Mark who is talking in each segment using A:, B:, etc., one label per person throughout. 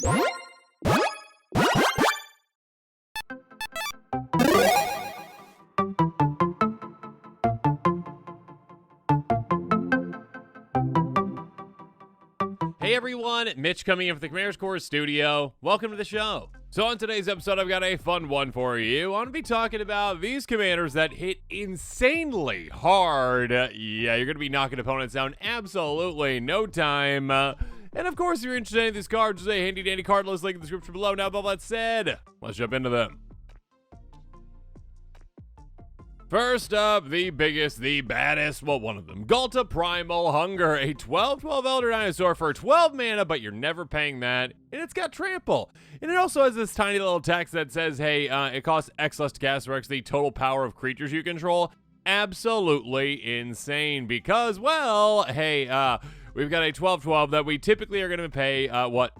A: Hey everyone, Mitch coming in from the Commander's Core studio. Welcome to the show. So on today's episode, I've got a fun one for you. I want to be talking about these commanders that hit insanely hard. Yeah, you're going to be knocking opponents down absolutely no time. And of course, if you're interested in any of these cards, there's a handy dandy card list link in the description below. Now, with all that said, let's jump into them. First up, the biggest, the baddest, well, one of them, Ghalta Primal Hunger, a 12/12 Elder Dinosaur for 12 mana, but you're never paying that, and it's got Trample. And it also has this tiny little text that says, hey, it costs X less to cast or X the total power of creatures you control. Absolutely insane, because, well, hey, we've got a 12/12 that we typically are going to pay,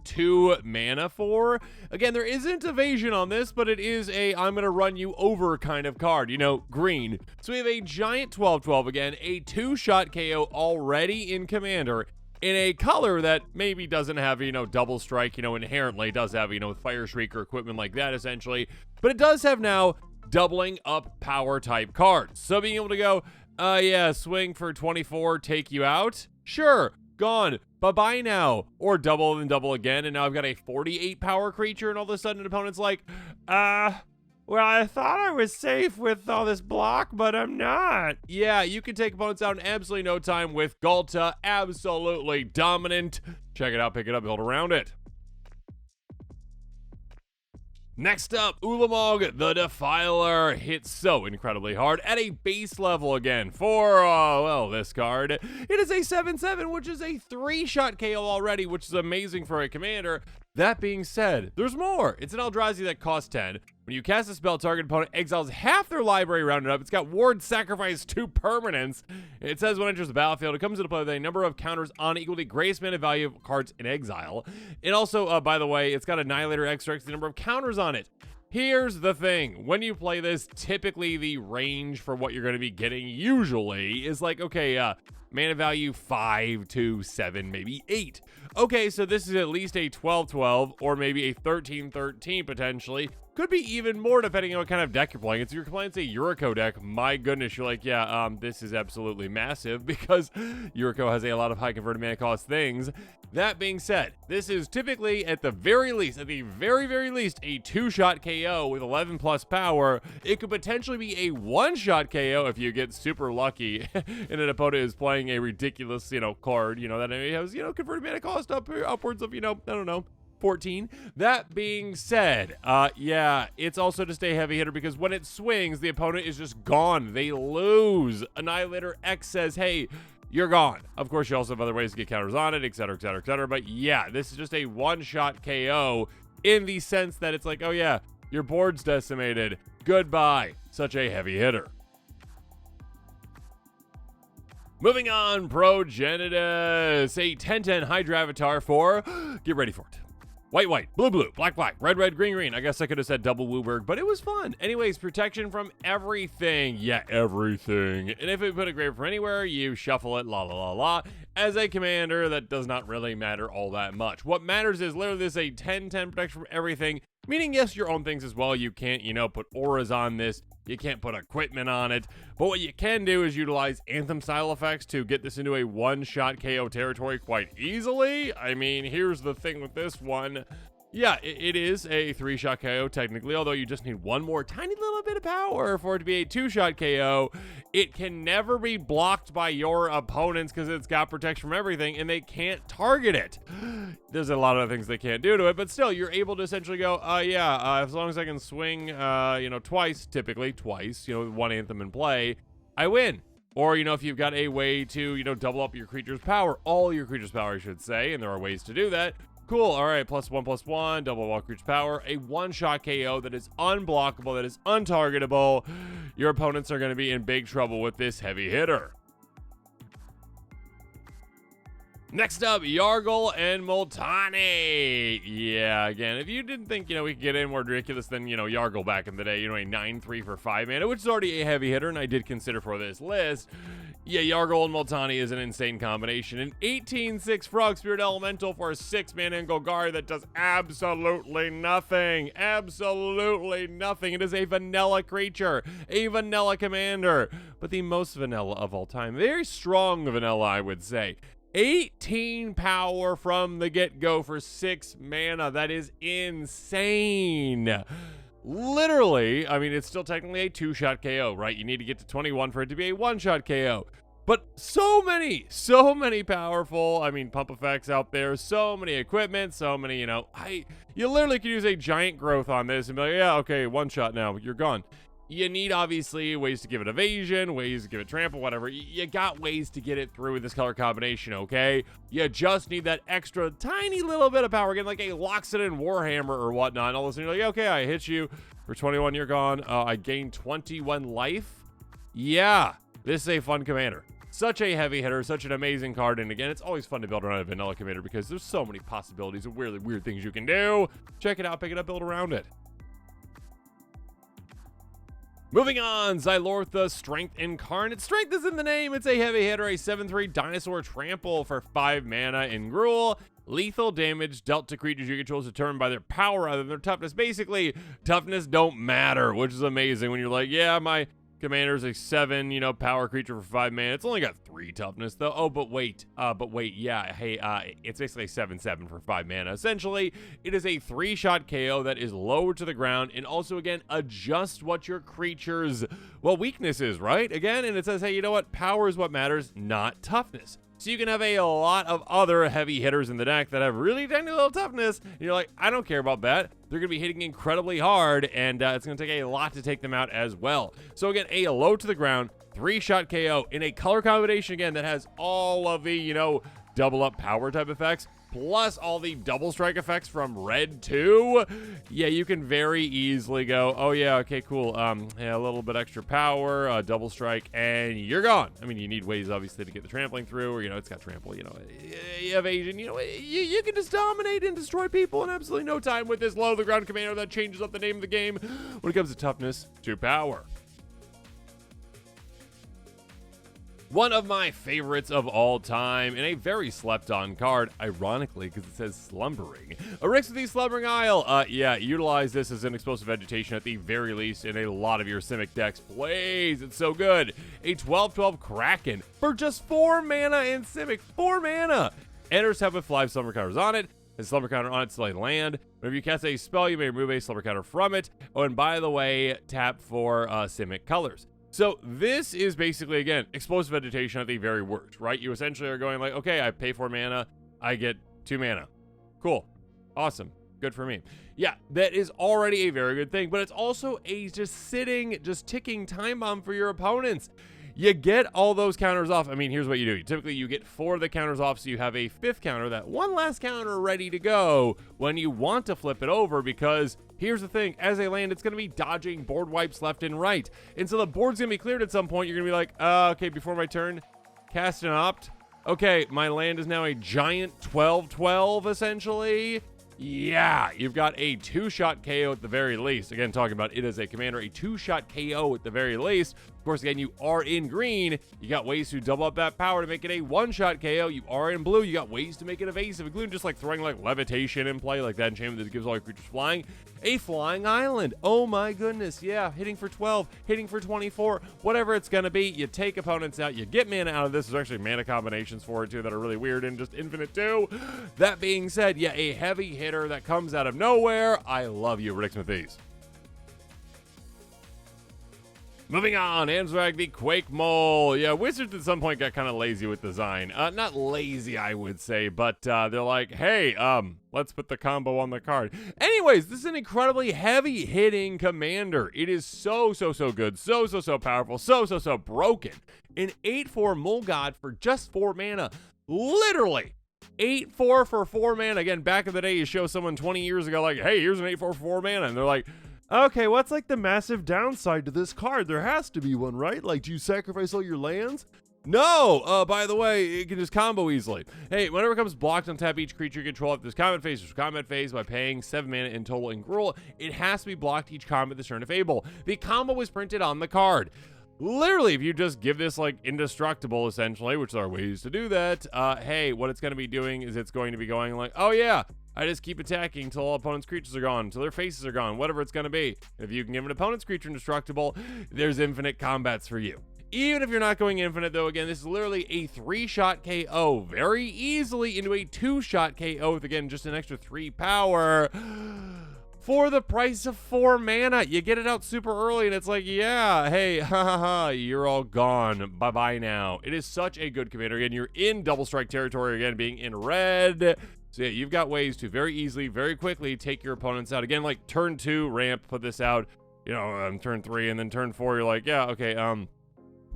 A: 2 mana for. Again, there isn't evasion on this, but it is a I'm going to run you over kind of card, you know, green. So we have a giant 12/12 again, a 2-shot KO already in Commander, in a color that maybe doesn't have, you know, double strike, you know, inherently does have, you know, Fire Shriek or equipment like that, essentially. But it does have now doubling up power type cards. So being able to go, yeah, swing for 24, take you out. Sure. Gone. Bye-bye now. Or double and double again, and now I've got a 48 power creature, and all of a sudden an opponent's like, well, I thought I was safe with all this block, but I'm not. Yeah, you can take opponents out in absolutely no time with Ghalta. Absolutely dominant. Check it out, pick it up, build around it. Next up, Ulamog, the Defiler, hits so incredibly hard at a base level again for, well, this card. It is a 7/7, which is a 3-shot KO already, which is amazing for a commander. That being said, there's more. It's an Eldrazi that costs 10. When you cast a spell, target opponent exiles half their library rounded up. It's got Ward, Sacrifice, 2 permanents. It says when it enters the battlefield, it comes into play with a number of counters on equal to grace mana value of cards in exile. It also, by the way, it's got Annihilator extracts the number of counters on it. Here's the thing. When you play this, typically the range for what you're going to be getting usually is like, okay, mana value 5 to 7, maybe 8. Okay, so this is at least a 12/12 or maybe a 13/13 potentially. Could be even more depending on what kind of deck you're playing. If you're playing, say, Yuriko deck, my goodness, you're like, yeah, this is absolutely massive because Yuriko has a lot of high converted mana cost things. That being said, this is typically, at the very least, a 2-shot KO with 11 plus power. It could potentially be a 1-shot KO if you get super lucky and an opponent is playing a ridiculous, you know, card, you know, that has, you know, converted mana cost upwards of, you know, I don't know, 14. That being said, yeah, it's also just a heavy hitter because when it swings, the opponent is just gone. They lose. Annihilator X says, hey, you're gone. Of course, you also have other ways to get counters on it, etc., etc., etc. But yeah, this is just a 1-shot KO in the sense that it's like, oh yeah, your board's decimated. Goodbye. Such a heavy hitter. Moving on, Progenitus, a 10/10 Hydra Avatar for, get ready for it, white, blue, black, red, green. I guess I could have said double Wooburg, but it was fun. Anyways, protection from everything. Yeah, everything. And if it put a grave from anywhere, you shuffle it, la. As a commander, that does not really matter all that much. What matters is literally this a 10/10 protection from everything, meaning, yes, your own things as well. You can't, you know, put auras on this. You can't put equipment on it. But what you can do is utilize Anthem-style effects to get this into a 1-shot KO territory quite easily. I mean, here's the thing with this one. Yeah, it is a 3-shot KO technically, although you just need one more tiny little bit of power for it to be a 2-shot KO. It can never be blocked by your opponents because it's got protection from everything and they can't target it. There's a lot of things they can't do to it, but still, you're able to essentially go, as long as I can swing, you know, typically twice, you know, with one Anthem in play, I win. Or, you know, if you've got a way to, you know, double up your creature's power, all your creature's power, I should say, and there are ways to do that. Cool. All right. +1/+1, double all creature power, a 1-shot KO that is unblockable, that is untargetable. Your opponents are going to be in big trouble with this heavy hitter. Next up, Yargle and Multani. Yeah, again, if you didn't think, we could get any more ridiculous than, Yargle back in the day, a 9/3 for 5 mana, which is already a heavy hitter, and I did consider for this list. Yeah, Yargle and Multani is an insane combination. An 18/6 Frog Spirit Elemental for a 6 mana and Golgari that does absolutely nothing. Absolutely nothing. It is a vanilla creature, a vanilla commander, but the most vanilla of all time. Very strong vanilla, I would say. 18 power from the get-go for 6 mana. That is insane. Literally, I mean, it's still technically a 2-shot KO, right? You need to get to 21 for it to be a 1-shot KO. But so many powerful, pump effects out there, so many equipment, so many, you literally could use a giant growth on this and be like, yeah, okay, 1-shot now, you're gone. You need, obviously, ways to give it evasion, ways to give it trample, whatever. You got ways to get it through with this color combination, okay? You just need that extra tiny little bit of power, again, like a Loxodon Warhammer or whatnot. And all of a sudden, you're like, okay, I hit you for 21, you're gone. I gained 21 life. Yeah, this is a fun commander. Such a heavy hitter, such an amazing card. And again, it's always fun to build around a vanilla commander because there's so many possibilities of really weird things you can do. Check it out, pick it up, build around it. Moving on, Zilortha, Strength Incarnate. Strength is in the name. It's a heavy hitter, a 7/3 Dinosaur Trample for 5 mana in Gruul. Lethal damage dealt to creatures you control is determined by their power rather than their toughness. Basically, toughness don't matter, which is amazing when you're like, yeah, my commander's a 7, power creature for 5 mana. It's only got 3 toughness, though. Oh, but wait, yeah, hey, it's basically a 7/7 for 5 mana. Essentially, it is a 3-shot KO that is lowered to the ground, and also, again, adjust what your creature's, weakness is, right? Again, and it says, hey, you know what? Power is what matters, not toughness. So you can have a lot of other heavy hitters in the deck that have really tiny little toughness, and you're like, I don't care about that. They're going to be hitting incredibly hard, and it's going to take a lot to take them out as well. So again, a low to the ground, 3-shot KO in a color combination, again, that has all of the, double up power type effects, plus all the double strike effects from red too. Yeah, you can very easily go, oh yeah, okay, cool. Yeah, a little bit extra power, double strike, and you're gone. I mean, you need ways obviously to get the trampling through, or it's got trample, evasion, you can just dominate and destroy people in absolutely no time with this low to the ground commander that changes up the name of the game when it comes to toughness to power. One of my favorites of all time, and a very slept-on card, ironically, because it says Slumbering. Arixmethes Slumbering Isle. Yeah, utilize this as an explosive vegetation at the very least in a lot of your Simic decks. Please, it's so good. A 12/12 Kraken for just 4 mana in Simic. 4 mana! Enters have with 5 slumber counters on it. Has slumber counter on it till a land. Whenever you cast a spell, you may remove a slumber counter from it. Oh, and by the way, tap for Simic colors. So this is basically, again, explosive vegetation at the very worst, right? You essentially are going like, okay, I pay 4 mana, I get 2 mana. Cool. Awesome. Good for me. Yeah, that is already a very good thing, but it's also a just ticking time bomb for your opponents. You get all those counters off. I mean, here's what you do. Typically, you get 4 of the counters off, so you have a 5th counter, that one last counter ready to go when you want to flip it over, because here's the thing. As a land, it's going to be dodging board wipes left and right. And so the board's going to be cleared at some point. You're going to be like, okay, before my turn, cast an opt. Okay, my land is now a giant 12/12, essentially. Yeah, you've got a 2-shot KO at the very least. Again, talking about it as a commander, a 2-shot KO at the very least. Of course, again, you are in green. You got ways to double up that power to make it a 1-shot KO. You are in blue. You got ways to make it evasive, including just like throwing like levitation in play, like that enchantment that gives all your creatures flying. A flying island. Oh my goodness. Yeah, hitting for 12, hitting for 24, whatever it's going to be. You take opponents out. You get mana out of this. There's actually mana combinations for it too that are really weird and just infinite too. That being said, yeah, a heavy hitter that comes out of nowhere. I love you, Arixmethes. Moving on, Anzrag the quake-mole. Yeah, Wizards at some point got kind of lazy with design. Not lazy, I would say, but they're like, hey, let's put the combo on the card. Anyways, this is an incredibly heavy-hitting commander. It is so good, so powerful, so broken. An 8/4 Mole God for just 4 mana. Literally. 8/4 for 4 mana. Again, back in the day, you show someone 20 years ago, like, hey, here's an 8/4 for 4 mana. And they're like, okay, what's like the massive downside to this card? There has to be one, right? Like, do you sacrifice all your lands? No! By the way, it can just combo easily. Hey, whenever it comes blocked, untap each creature you control after this combat phase. There's combat phase by paying 7 mana in total in Gruul. It has to be blocked each combat this turn if able. The combo is printed on the card. Literally, if you just give this like indestructible, essentially, which there are ways to do that, hey, what it's going to be doing is it's going to be going like, oh yeah, I just keep attacking until all opponents' creatures are gone, until their faces are gone, whatever it's going to be. If you can give an opponent's creature indestructible, there's infinite combats for you. Even if you're not going infinite, though, again, this is literally a 3-shot KO very easily into a 2-shot KO with, again, just an extra 3 power for the price of 4 mana. You get it out super early, and it's like, yeah, hey, you're all gone. Bye-bye now. It is such a good commander. Again, you're in double strike territory, again, being in red. So, yeah, you've got ways to very easily, very quickly take your opponents out. Again, like, turn 2, ramp, put this out, you know, turn 3, and then turn 4, you're like, yeah, okay,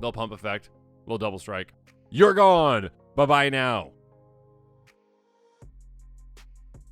A: they'll pump effect. We'll double strike. You're gone. Bye-bye now.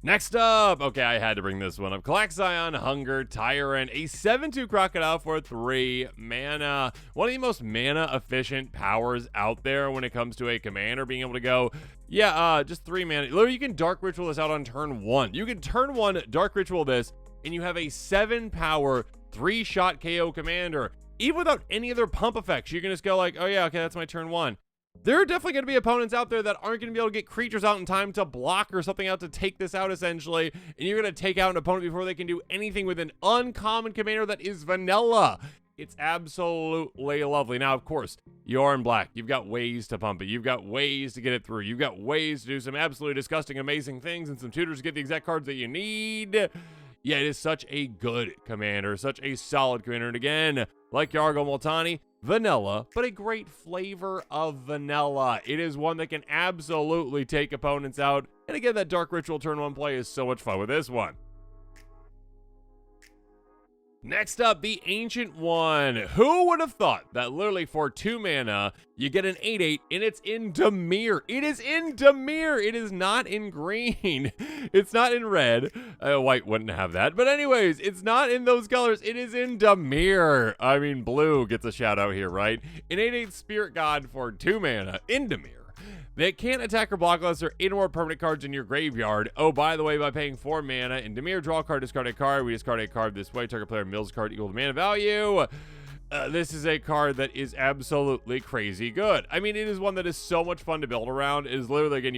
A: Next up, okay, I had to bring this one up. Kalakscion, Hunger, Tyrant, a 7/2 Crocodile for 3 mana. One of the most mana-efficient powers out there when it comes to a commander being able to go, yeah, just 3 mana. Literally, you can Dark Ritual this out on turn 1. You can turn 1, Dark Ritual this, and you have a 7-power, 3-shot KO commander. Even without any other pump effects, you can just go like, oh yeah, okay, that's my turn 1. There are definitely going to be opponents out there that aren't going to be able to get creatures out in time to block or something out to take this out, essentially. And you're going to take out an opponent before they can do anything with an uncommon commander that is vanilla. It's absolutely lovely. Now, of course, you are in black. You've got ways to pump it. You've got ways to get it through. You've got ways to do some absolutely disgusting, amazing things and some tutors to get the exact cards that you need. Yeah, it is such a good commander, such a solid commander. And again, like Yargle multani, vanilla, but a great flavor of vanilla. It is one that can absolutely take opponents out. And again, that Dark Ritual turn 1 play is so much fun with this one. Next up, the Ancient One. Who would have thought that literally for 2 mana, you get an 8/8 and it's in Dimir. It is in Dimir. It is not in green. It's not in red. White wouldn't have that. But anyways, it's not in those colors. It is in Dimir. I mean, blue gets a shout out here, right? An 8/8 Spirit God for 2 mana in Dimir. They can't attack or block unless there are 8 or more permanent cards in your graveyard. Oh, by the way, by paying 4 mana in Dimir, draw a card, discard a card. We discard a card this way. Target player mills a card equal to mana value. This is a card that is absolutely crazy good. I mean, it is one that is so much fun to build around. It is literally, again,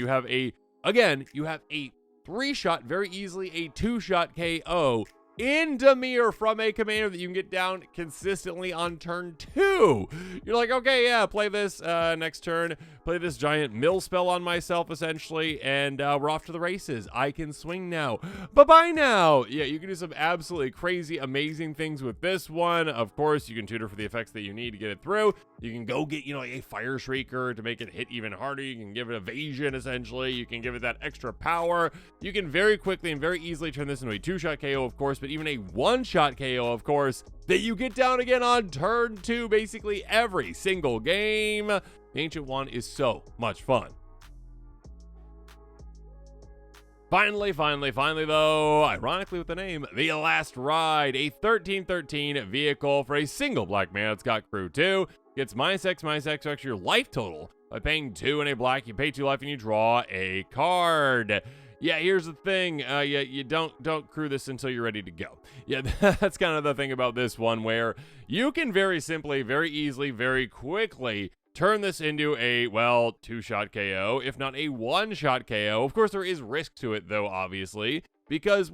A: you have a 3-shot, very easily a 2-shot KO in Dimir from a commander that you can get down consistently on turn 2. You're like, okay, yeah, play this next turn, play this giant mill spell on myself, essentially, and we're off to the races. I can swing now. Bye-bye now. Yeah, you can do some absolutely crazy, amazing things with this one. Of course, you can tutor for the effects that you need to get it through. You can go get, like a Fire Shrieker to make it hit even harder. You can give it evasion, essentially. You can give it that extra power. You can very quickly and very easily turn this into a 2-shot KO, of course, but even a 1-shot KO, of course, that you get down again on turn 2, basically every single game. The Ancient One is so much fun. Finally, though, ironically with the name, The Last Ride, a 13/13 vehicle for a single black mana. It's got crew 2, gets -X to extra your life total. By paying 2 and a black, you pay 2 life and you draw a card. Yeah, here's the thing. You don't crew this until you're ready to go. Yeah, that's kind of the thing about this one, where you can very simply, very easily, very quickly turn this into a, 2-shot KO, if not a 1-shot KO. Of course, there is risk to it, though, obviously, because,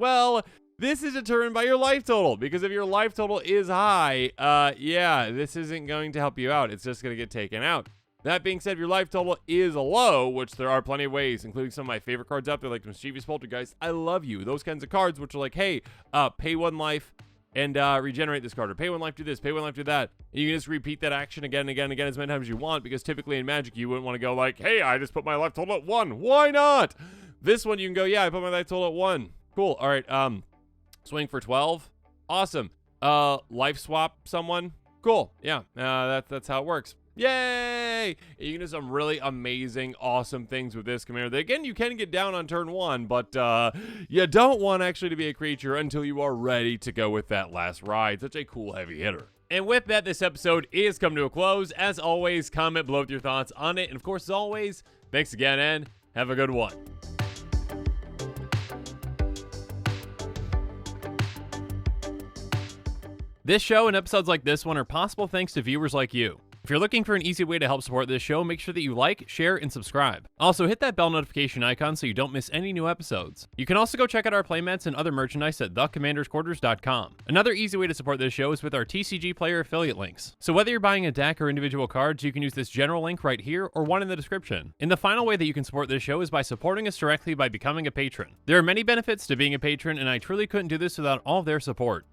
A: this is determined by your life total. Because if your life total is high, this isn't going to help you out. It's just going to get taken out. That being said, if your life total is low, which there are plenty of ways, including some of my favorite cards out there, like Mischievous Poltergeist, I love you. Those kinds of cards, which are like, hey, pay 1 life and regenerate this card, or pay 1 life, do this, pay 1 life, do that. And you can just repeat that action again and again and again as many times as you want, because typically in Magic, you wouldn't want to go like, hey, I just put my life total at 1. Why not? This one, you can go, yeah, I put my life total at 1. Cool. All right. Swing for 12. Awesome. Life swap someone. Cool. Yeah. That's how it works. Yay! You can do some really amazing, awesome things with this commander. Again, you can get down on turn 1, but you don't want actually to be a creature until you are ready to go with that last ride. Such a cool heavy hitter. And with that, this episode is coming to a close. As always, comment below with your thoughts on it. And of course, as always, thanks again and have a good one. This show and episodes like this one are possible thanks to viewers like you. If you're looking for an easy way to help support this show, make sure that you like, share, and subscribe. Also, hit that bell notification icon so you don't miss any new episodes. You can also go check out our playmats and other merchandise at thecommandersquarters.com. Another easy way to support this show is with our TCG player affiliate links. So whether you're buying a deck or individual cards, you can use this general link right here or one in the description. And the final way that you can support this show is by supporting us directly by becoming a patron. There are many benefits to being a patron, and I truly couldn't do this without all of their support.